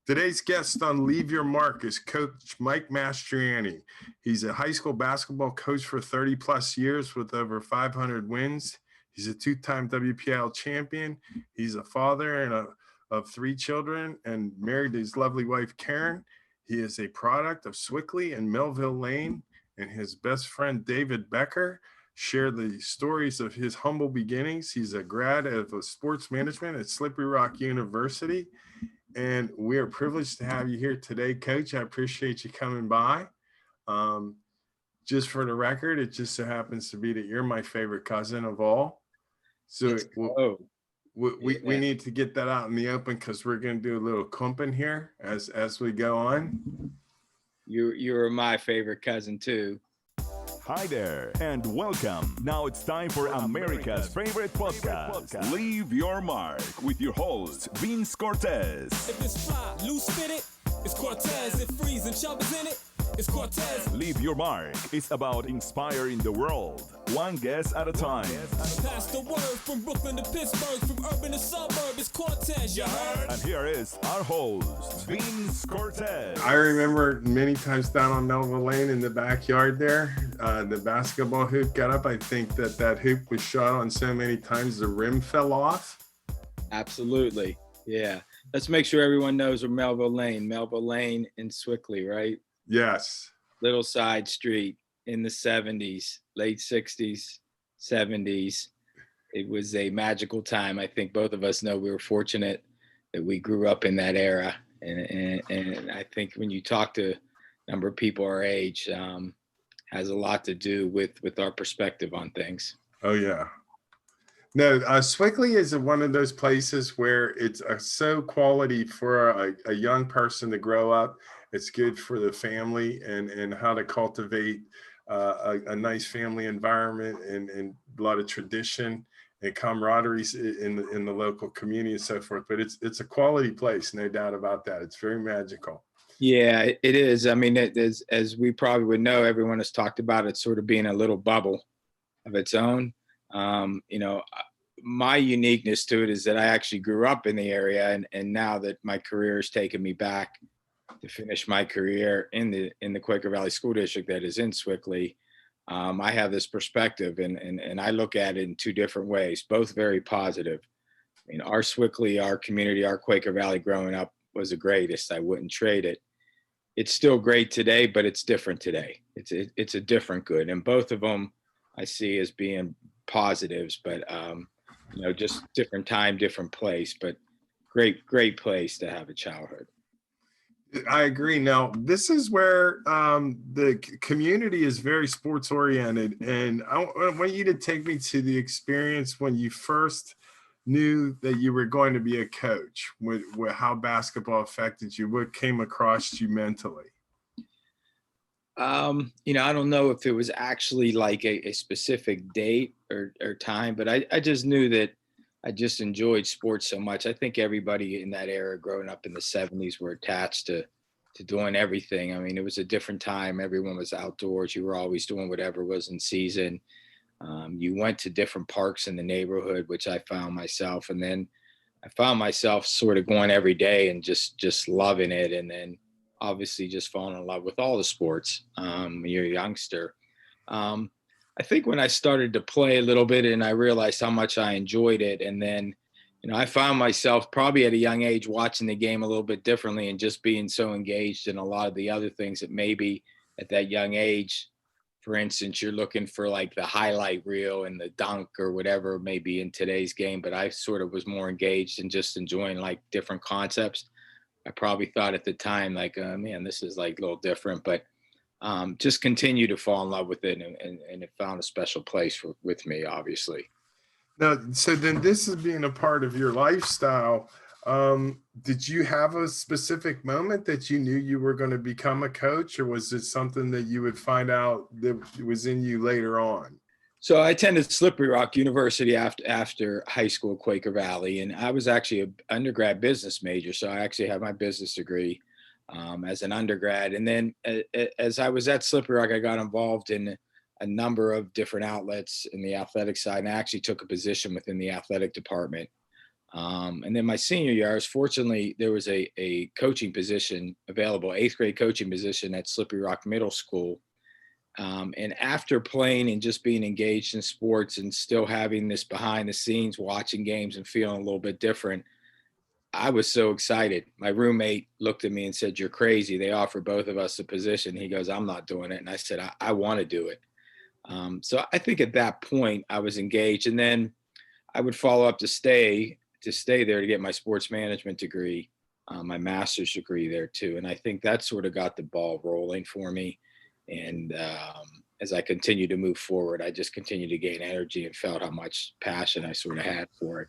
Today's guest on Leave Your Mark is Coach Mike Mastroianni. He's a high school basketball coach for 30 plus years with over 500 wins. He's a two-time WPL champion. He's a father of three children and married to his lovely wife, Karen. He is a product of Swickley and Melville Lane, and his best friend, David Becker, share the stories of his humble beginnings. He's a grad of sports management at Slippery Rock University. And we are privileged to have you here today, Coach. I appreciate you coming by. Just for the record, it just so happens to be that you're my favorite cousin of all. So we need to get that out in the open because we're going to do a little clumping here as we go on. You're my favorite cousin too. Hi there and welcome. Now it's time for America's favorite podcast, Leave Your Mark, with your host, Vince Cortese. If it's fly, loose fitted, it's Cortese. If freezing, chubbers in it, it's Cortese. Leave Your Mark is about inspiring the world, one guest at a time. Pass the word from Brooklyn to Pittsburgh, from urban to suburb, it's Cortese, you heard? And here is our host, Vince Cortese. I remember many times down on Melville Lane in the backyard there, the basketball hoop got up. I think that hoop was shot on so many times the rim fell off. Absolutely, yeah. Let's make sure everyone knows where Melville Lane in Swickley, right? Yes. Little side street in the 70s, late 60s, 70s. It was a magical time. I think both of us know we were fortunate that we grew up in that era. And I think when you talk to a number of people our age, has a lot to do with our perspective on things. Oh, yeah. No, Swickley is one of those places where it's so quality for a young person to grow up. It's good for the family and how to cultivate a nice family environment and a lot of tradition and camaraderie in the local community and so forth. But it's a quality place, no doubt about that. It's very magical. Yeah, it is. I mean, as we probably would know, everyone has talked about it sort of being a little bubble of its own. My uniqueness to it is that I actually grew up in the area, and now that my career has taken me back to finish my career in the Quaker Valley School District that is in Swickley, I have this perspective, and I look at it in two different ways, both very positive. I mean, our Swickley, our community, our Quaker Valley growing up was the greatest. I wouldn't trade it. It's still great today, but it's different today. It's a different good, and both of them I see as being positives, but just different time, different place, but great place to have a childhood. I agree. Now, this is where the community is very sports oriented, and I want you to take me to the experience when you first knew that you were going to be a coach, with how basketball affected you, what came across you mentally. I don't know if it was actually like a specific date or time, but I just knew that I just enjoyed sports so much. I think everybody in that era growing up in the 70s were attached to doing everything. I mean, it was a different time. Everyone was outdoors. You were always doing whatever was in season. You went to different parks in the neighborhood, which I found myself. And then I found myself sort of going every day and just loving it. And then obviously just falling in love with all the sports when you're a youngster. I think when I started to play a little bit and I realized how much I enjoyed it, and then, I found myself probably at a young age watching the game a little bit differently and just being so engaged in a lot of the other things that maybe at that young age, for instance, you're looking for like the highlight reel and the dunk or whatever maybe in today's game, but I sort of was more engaged and just enjoying like different concepts. I probably thought at the time, like, man, this is like a little different, but just continue to fall in love with it, and it found a special place with me, obviously. Now, so then this is being a part of your lifestyle. Did you have a specific moment that you knew you were going to become a coach, or was it something that you would find out that was in you later on? So I attended Slippery Rock University after high school at Quaker Valley, and I was actually an undergrad business major. So I actually had my business degree as an undergrad. And then as I was at Slippery Rock, I got involved in a number of different outlets in the athletic side, and I actually took a position within the athletic department And then my senior year, I was fortunately, there was a coaching position available, 8th grade coaching position at Slippery Rock Middle School. And after playing and just being engaged in sports and still having this behind the scenes, watching games and feeling a little bit different, I was so excited. My roommate looked at me and said, "You're crazy. They offered both of us a position." He goes, "I'm not doing it." And I said, I want to do it. So I think at that point I was engaged, and then I would follow up to stay there to get my sports management degree, my master's degree there too. And I think that sort of got the ball rolling for me. And as I continued to move forward, I just continued to gain energy and felt how much passion I sort of had for it,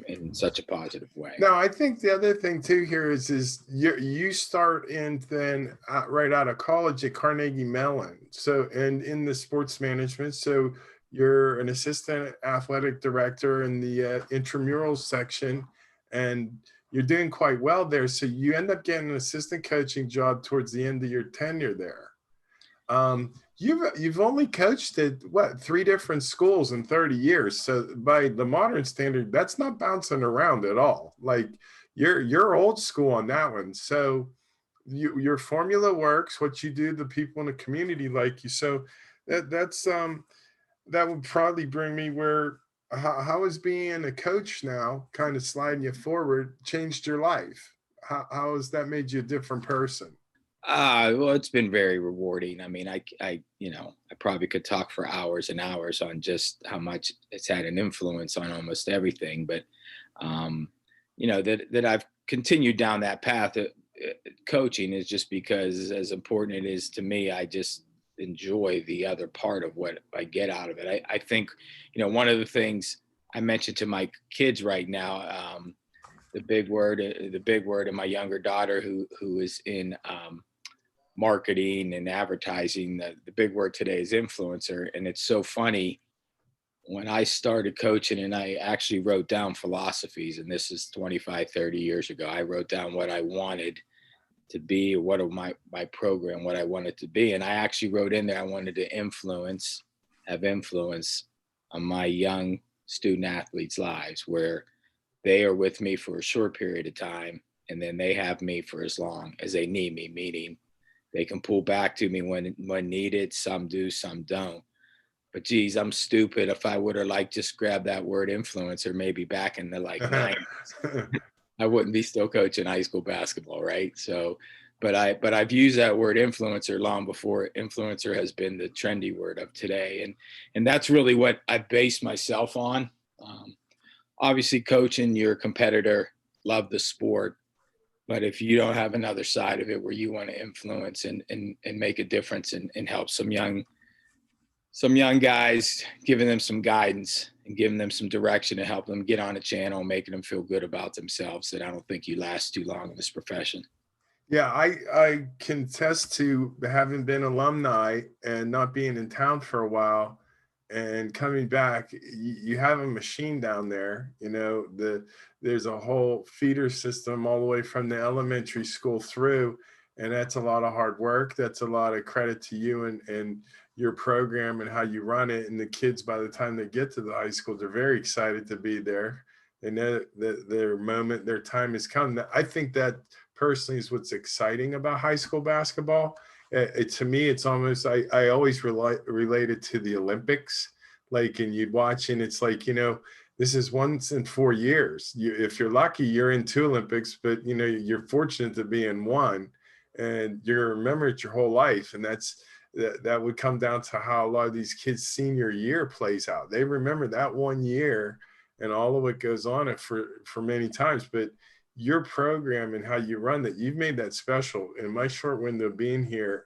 in such a positive way. Now, I think the other thing too here is you start in then right out of college at Carnegie Mellon. So, and in the sports management, so you're an assistant athletic director in the intramurals section, and you're doing quite well there. So you end up getting an assistant coaching job towards the end of your tenure there. You've only coached at what, 3 different schools in 30 years. So by the modern standard, that's not bouncing around at all. Like you're old school on that one. So your formula works. What you do, the people in the community like you. So that would probably bring me where how is being a coach now, kind of sliding you forward, changed your life? How has that made you a different person? Well, it's been very rewarding. I mean, I probably could talk for hours and hours on just how much it's had an influence on almost everything. But, that I've continued down that path. Coaching is just because, as important it is to me, I just enjoy the other part of what I get out of it. I think, one of the things I mentioned to my kids right now, the big word in my younger daughter who is in marketing and advertising, the big word today is influencer. And it's so funny, when I started coaching and I actually wrote down philosophies, and this is 25, 30 years ago, I wrote down what I wanted to be, what of my program, what I wanted to be. And I actually wrote in there, I wanted to have influence on my young student athletes' lives, where they are with me for a short period of time, and then they have me for as long as they need me, meaning they can pull back to me when needed. Some do, some don't. But geez, I'm stupid. If I would have just grabbed that word influencer, maybe back in the 90s, I wouldn't be still coaching high school basketball, right? So, but I've used that word influencer long before influencer has been the trendy word of today, and that's really what I base myself on. Obviously, coaching, you're a competitor, love the sport, but if you don't have another side of it where you want to influence and make a difference and help some young guys, giving them some guidance and giving them some direction to help them get on a channel, making them feel good about themselves, that I don't think you last too long in this profession. Yeah, I can attest to having been alumni and not being in town for a while and coming back. You have a machine down there, there's a whole feeder system all the way from the elementary school through, and that's a lot of hard work. That's a lot of credit to you and your program and how you run it. And the kids, by the time they get to the high school, they're very excited to be there. They know that their time has come. I think that personally is what's exciting about high school basketball. To me, it's almost, I always relate it to the Olympics. And you'd watch, and it's this is once in 4 years. If you're lucky, you're in 2 Olympics, but you're fortunate to be in one, and you're gonna remember it your whole life. And that would come down to how a lot of these kids' senior year plays out. They remember that 1 year and all of what goes on it for many times. But your program and how you run that, you've made that special. In my short window of being here,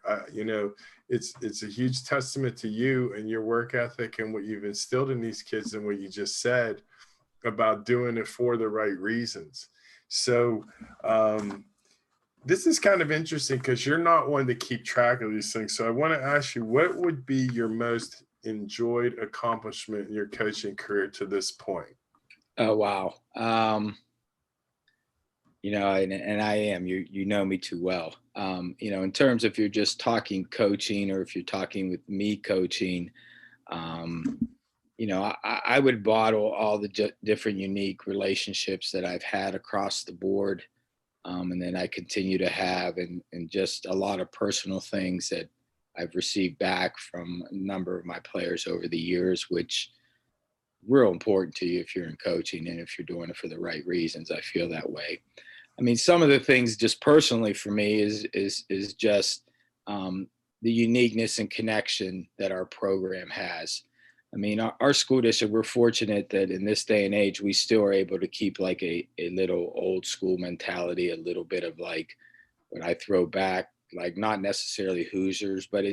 it's a huge testament to you and your work ethic and what you've instilled in these kids and what you just said about doing it for the right reasons. So this is kind of interesting because you're not one to keep track of these things. So I want to ask you, what would be your most enjoyed accomplishment in your coaching career to this point? Oh, wow. And I am, you know me too well. In terms of, if you're just talking coaching or if you're talking with me coaching, I would bottle all the different unique relationships that I've had across the board. And then I continue to have, and just a lot of personal things that I've received back from a number of my players over the years, which real important to you if you're in coaching and if you're doing it for the right reasons. I feel that way. I mean, some of the things just personally for me is just the uniqueness and connection that our program has. I mean, our school district, we're fortunate that in this day and age, we still are able to keep like a little old school mentality, a little bit of like what I throw back, like not necessarily Hoosiers, but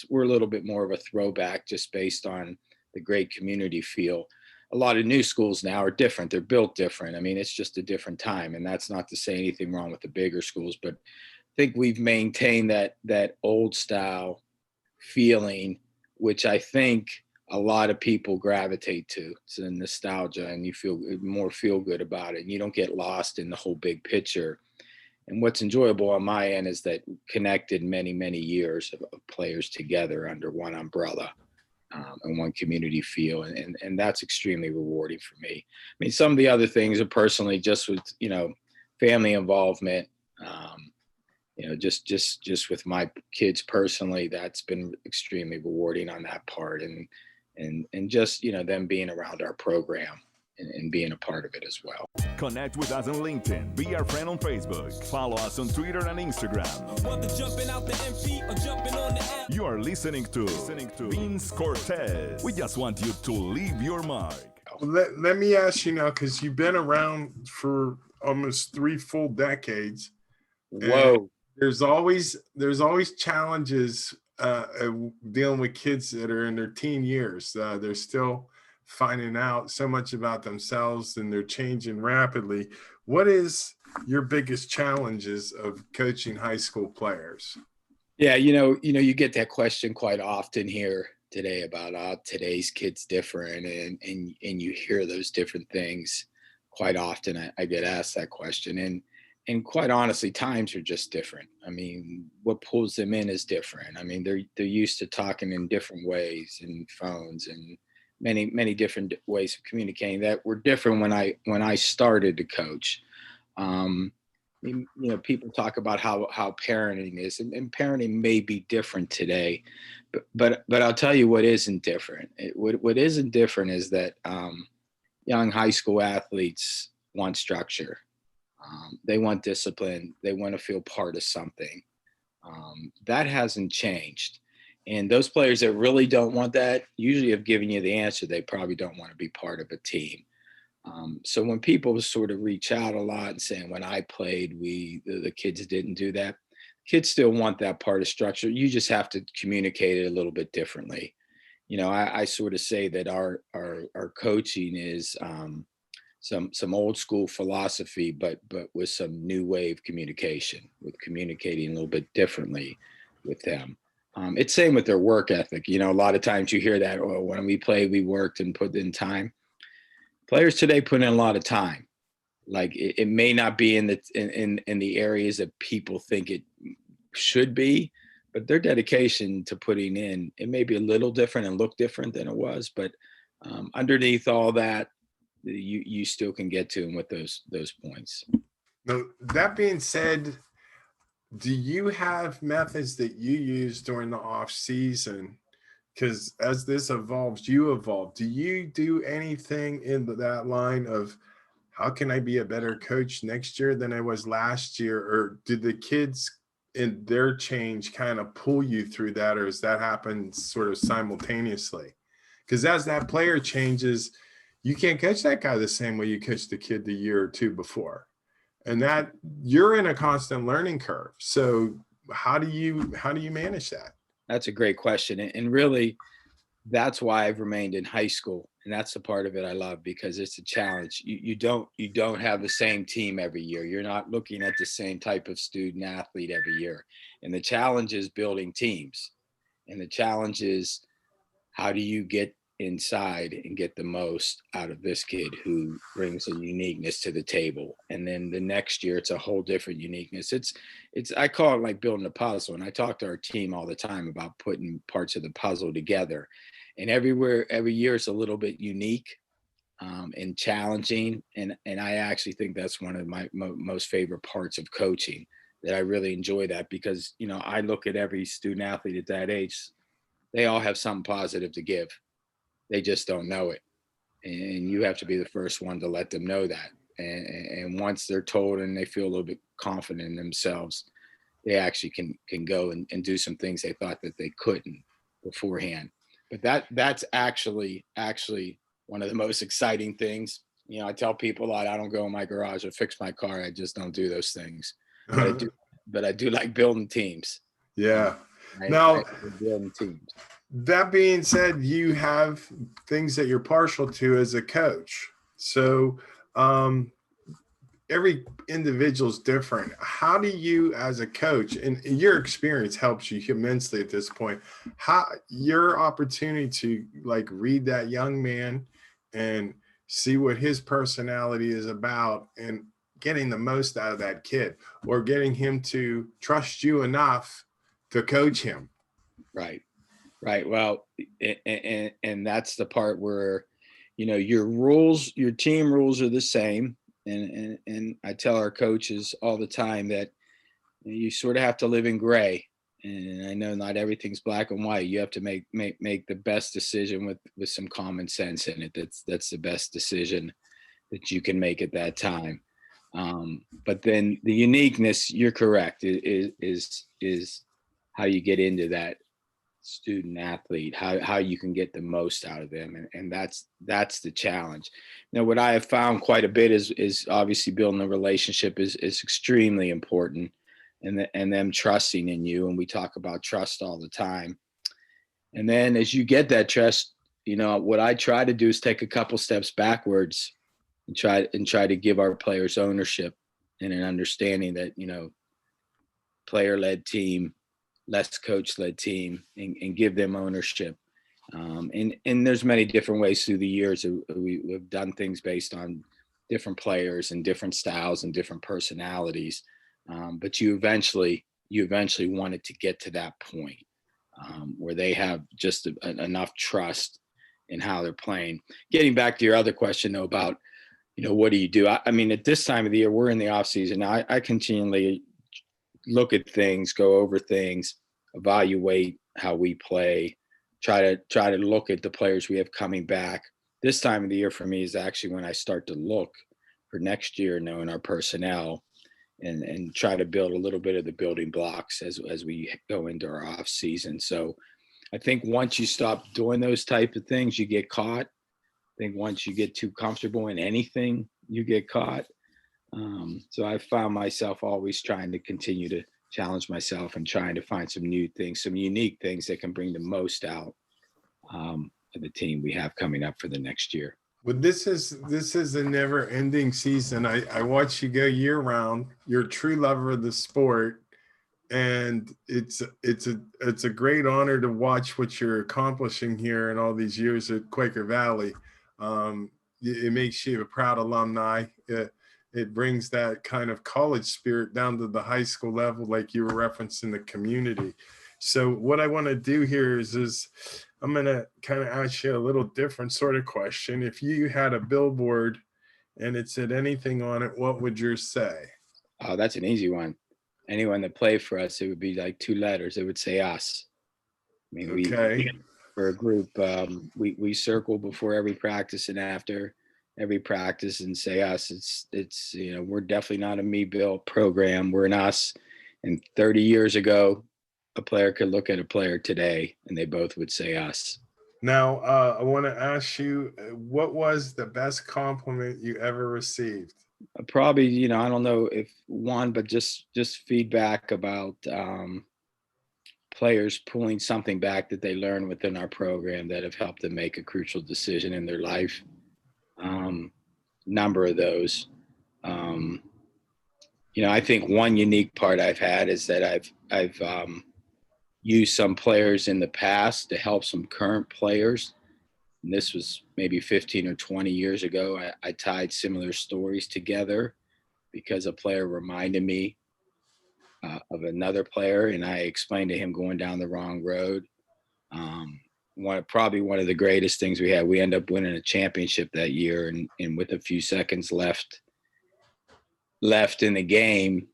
we're a little bit more of a throwback just based on the great community feel. A lot of new schools now are different. They're built different. I mean, it's just a different time. And that's not to say anything wrong with the bigger schools, but I think we've maintained that old style feeling, which I think a lot of people gravitate to. It's a nostalgia, and you feel good about it, and you don't get lost in the whole big picture. And what's enjoyable on my end is that connected many years of players together under one umbrella, and one community feel, and that's extremely rewarding for me. I mean, some of the other things are personally just with family involvement. Just with my kids personally, that's been extremely rewarding on that part, and just them being around our program and being a part of it as well. Connect with us on LinkedIn. Be our friend on Facebook. Follow us on Twitter and Instagram. Whether jumping out the MP or jumping on the app. You are listening to Vince Cortese. We just want you to leave your mark. Let me ask you now, because you've been around for almost 3 full decades. Whoa. There's always challenges dealing with kids that are in their teen years. They're still finding out so much about themselves, and they're changing rapidly. What is your biggest challenges of coaching high school players? Yeah, you get that question quite often here today about today's kids different, and you hear those different things quite often. I get asked that question, and quite honestly, times are just different. I mean, what pulls them in is different. I mean, they're used to talking in different ways, and phones, and many different ways of communicating that were different when I started to coach. People talk about how parenting is, and parenting may be different today, but I'll tell you what isn't different. What isn't different is that young high school athletes want structure. They want discipline. They want to feel part of something. That hasn't changed. And those players that really don't want that usually have given you the answer. They probably don't want to be part of a team. So when people sort of reach out a lot and saying, when I played, the kids didn't do that. Kids still want that part of structure. You just have to communicate it a little bit differently. I sort of say that our coaching is some old school philosophy, but with some new wave communication, with communicating a little bit differently with them. It's same with their work ethic. A lot of times you hear that, oh, when we played, we worked and put in time. Players today put in a lot of time. Like it may not be in the areas that people think it should be, but their dedication to putting in, it may be a little different and look different than it was, but underneath all that, you still can get to them with those points. Now, that being said, do you have methods that you use during the off season? Because as this evolves, you evolve. Do you do anything in that line of how can I be a better coach next year than I was last year? Or did the kids in their change kind of pull you through that? Or does that happen sort of simultaneously? Because as that player changes, you can't coach that guy the same way you coached the kid the year or two before. And that you're in a constant learning curve. So how do you manage that? That's a great question. And really, that's why I've remained in high school. And that's the part of it I love, because it's a challenge. You don't have the same team every year. You're not looking at the same type of student athlete every year. And the challenge is building teams. And the challenge is, how do you get inside and get the most out of this kid who brings a uniqueness to the table. And then the next year, it's a whole different uniqueness. It's I call it like building a puzzle. And I talk to our team all the time about putting parts of the puzzle together. And every year it's a little bit unique and challenging. And I actually think that's one of my most favorite parts of coaching, that I really enjoy that, because, you know, I look at every student athlete at that age, they all have something positive to give. They just don't know it. And you have to be the first one to let them know that. And once they're told and they feel a little bit confident in themselves, they actually can go and do some things they thought that they couldn't beforehand. But that's actually one of the most exciting things. You know, I tell people a lot, I don't go in my garage or fix my car. I just don't do those things. But I do like building teams. Yeah. I building teams. That being said, you have things that you're partial to as a coach. So every individual is different. How do you, as a coach, and your experience helps you immensely at this point, how your opportunity to like read that young man and see what his personality is about and getting the most out of that kid, or getting him to trust you enough to coach him? Right. Well, and that's the part where, you know, your team rules are the same. And I tell our coaches all the time that you sort of have to live in gray. And I know not everything's black and white. You have to make the best decision with some common sense in it. That's the best decision that you can make at that time. But then the uniqueness, you're correct, is how you get into that student athlete, how you can get the most out of them. And that's the challenge. Now, what I have found quite a bit is obviously building a relationship is extremely important, and them trusting in you. And we talk about trust all the time. And then as you get that trust, you know, what I try to do is take a couple steps backwards and try to give our players ownership and an understanding that, you know, player-led team, less coach-led team, and give them ownership. And there's many different ways through the years. We've done things based on different players and different styles and different personalities. But you eventually want it to get to that point where they have just enough trust in how they're playing. Getting back to your other question, though, about, you know, what do you do? I mean, at this time of the year, we're in the off season. I continually look at things, go over things, evaluate how we play, try to look at the players we have coming back. This time of the year for me is actually when I start to look for next year, knowing our personnel, and try to build a little bit of the building blocks as we go into our off season. So I think once you stop doing those type of things, you get caught. I think once you get too comfortable in anything, you get caught. So I found myself always trying to continue to challenge myself and trying to find some new things, some unique things that can bring the most out of the team we have coming up for the next year. Well, this is a never-ending season. I watch you go year-round. You're a true lover of the sport, and it's a great honor to watch what you're accomplishing here in all these years at Quaker Valley. It makes you a proud alumni. It brings that kind of college spirit down to the high school level, like you were referencing the community. So what I want to do here is I'm going to kind of ask you a little different sort of question. If you had a billboard and it said anything on it, what would yours say? Oh, that's an easy one. Anyone that played for us, it would be like 2 letters. It would say us. I mean, Okay. For a group, we circle before every practice and after every practice and say us. It's you know, we're definitely not a me Bill program. We're an us. And 30 years ago, a player could look at a player today and they both would say us. Now, I want to ask you, what was the best compliment you ever received? Probably, you know, I don't know if one, but just feedback about players pulling something back that they learned within our program that have helped them make a crucial decision in their life. Number of those. You know, I think one unique part I've had is that I've used some players in the past to help some current players and this was maybe 15 or 20 years ago. I tied similar stories together because a player reminded me of another player, and I explained to him going down the wrong road. Probably one of the greatest things we had. We ended up winning a championship that year, and with a few seconds left in the game,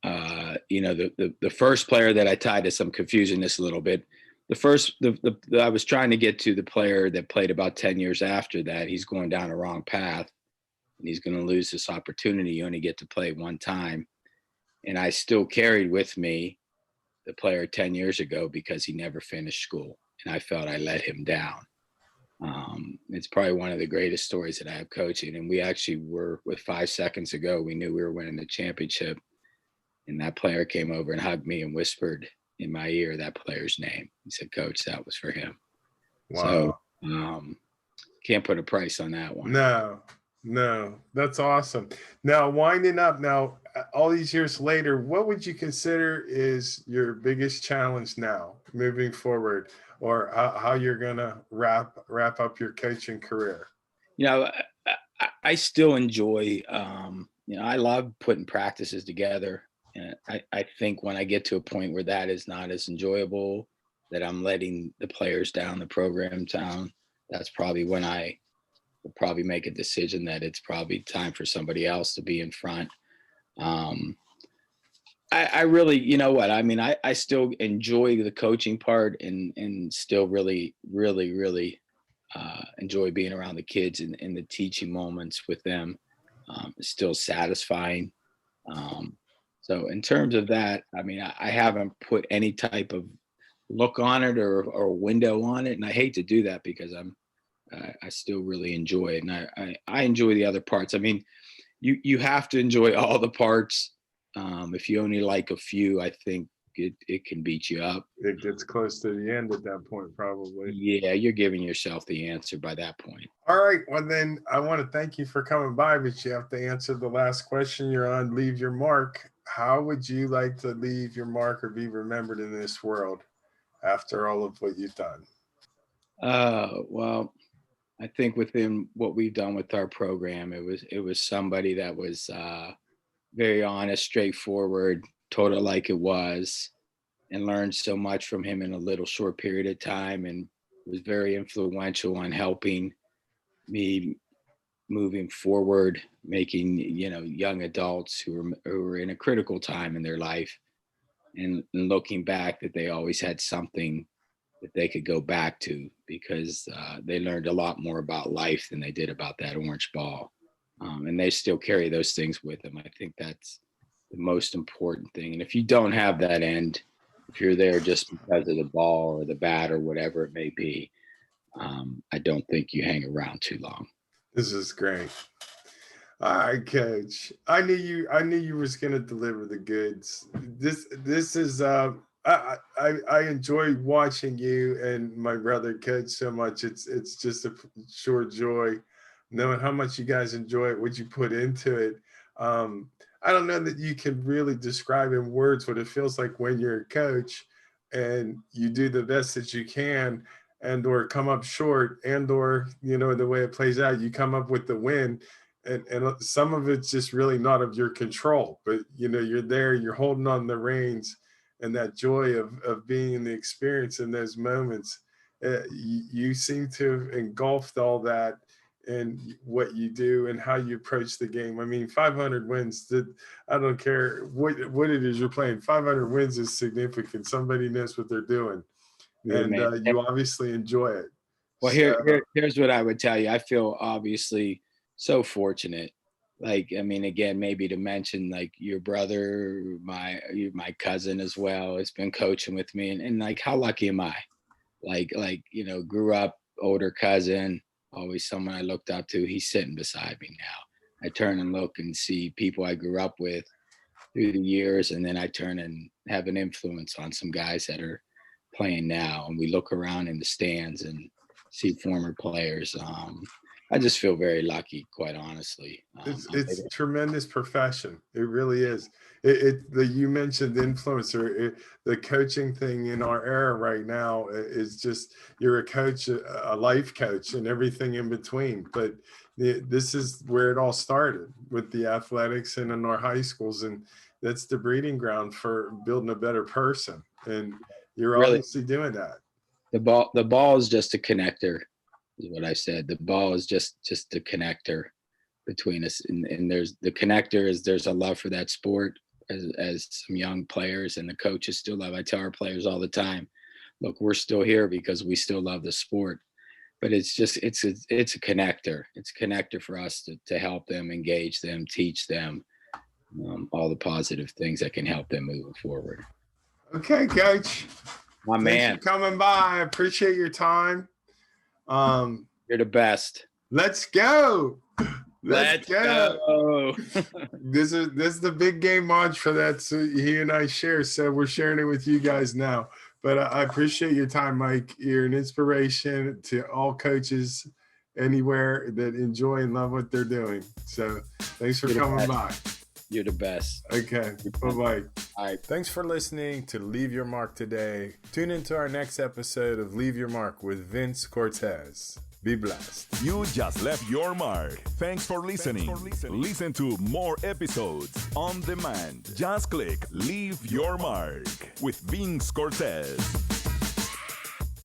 the first player that I tied to, some confusing this a little bit. I was trying to get to the player that played about 10 years after that. He's going down the wrong path, and he's going to lose this opportunity. You only get to play one time. And I still carried with me the player 10 years ago because he never finished school, and I felt I let him down. It's probably one of the greatest stories that I have coaching. And we actually were, with 5 seconds ago, we knew we were winning the championship. And that player came over and hugged me and whispered in my ear that player's name. He said, "Coach, that was for him." Wow. So can't put a price on that one. No, that's awesome. Now, winding up now, all these years later, what would you consider is your biggest challenge now moving forward, or how you're going to wrap up your coaching career? I still enjoy, I love putting practices together. And I think when I get to a point where that is not as enjoyable, that I'm letting the players down, the program down, that's probably when I will probably make a decision that it's probably time for somebody else to be in front. I really, I still enjoy the coaching part and still really, really, really enjoy being around the kids and the teaching moments with them. It's still satisfying. So in terms of that, I haven't put any type of look on it or window on it. And I hate to do that because I still really enjoy it. And I enjoy the other parts. You have to enjoy all the parts. If you only like a few, I think it can beat you up. It gets close to the end at that point, probably. Yeah, you're giving yourself the answer by that point. All right. Well, then I want to thank you for coming by, but you have to answer the last question. You're on Leave Your Mark. How would you like to leave your mark or be remembered in this world after all of what you've done? Well, I think within what we've done with our program, it was somebody that was very honest, straightforward, told it like it was, and learned so much from him in a little short period of time, and was very influential on helping me moving forward, making young adults who were in a critical time in their life, and looking back that they always had something that they could go back to because they learned a lot more about life than they did about that orange ball. And they still carry those things with them. I think that's the most important thing. And if you don't have that end, if you're there just because of the ball or the bat or whatever it may be, I don't think you hang around too long. This is great. All right, Coach. I knew you was gonna deliver the goods. This is I enjoy watching you and my brother Coach so much. It's just a sure joy knowing how much you guys enjoy it, what you put into it. I don't know that you can really describe in words what it feels like when you're a coach and you do the best that you can and or come up short and or the way it plays out, you come up with the win. And some of it's just really not of your control, but you're there, you're holding on the reins, and that joy of being in the experience in those moments. You seem to have engulfed all that in what you do and how you approach the game. 500 wins, I don't care what it is you're playing. 500 wins is significant. Somebody knows what they're doing. Yeah, and you obviously enjoy it. Well, here's what I would tell you. I feel obviously so fortunate. Again, maybe to mention your brother, my cousin as well, has been coaching with me, and how lucky am I? Grew up, older cousin, always someone I looked up to. He's sitting beside me now. I turn and look and see people I grew up with through the years, and then I turn and have an influence on some guys that are playing now, and we look around in the stands and see former players. I just feel very lucky, quite honestly. It's a tremendous profession. It really is. You mentioned influencer. The coaching thing in our era right now is just you're a coach, a life coach, and everything in between. But this is where it all started with the athletics and in our high schools, and that's the breeding ground for building a better person. And you're Really, obviously doing that. the ball is just a connector, is what I said. The ball is just the connector between us, and there's a love for that sport as some young players, and the coaches still love. I tell our players all the time, look, we're still here because we still love the sport. But it's a connector. It's a connector for us to help them, engage them, teach them all the positive things that can help them moving forward. Okay, Coach. My man, thanks for coming by. I appreciate your time. You're the best. Let's go. Let's go. go. This is the big game mantra that he and I share. So we're sharing it with you guys now. But I appreciate your time, Mike. You're an inspiration to all coaches anywhere that enjoy and love what they're doing. So thanks for coming by. You're the best. Okay. Bye-bye. All right. Thanks for listening to Leave Your Mark today. Tune into our next episode of Leave Your Mark with Vince Cortese. Be blessed. You just left your mark. Thanks for listening. Listen to more episodes on demand. Just click Leave Your Mark with Vince Cortese.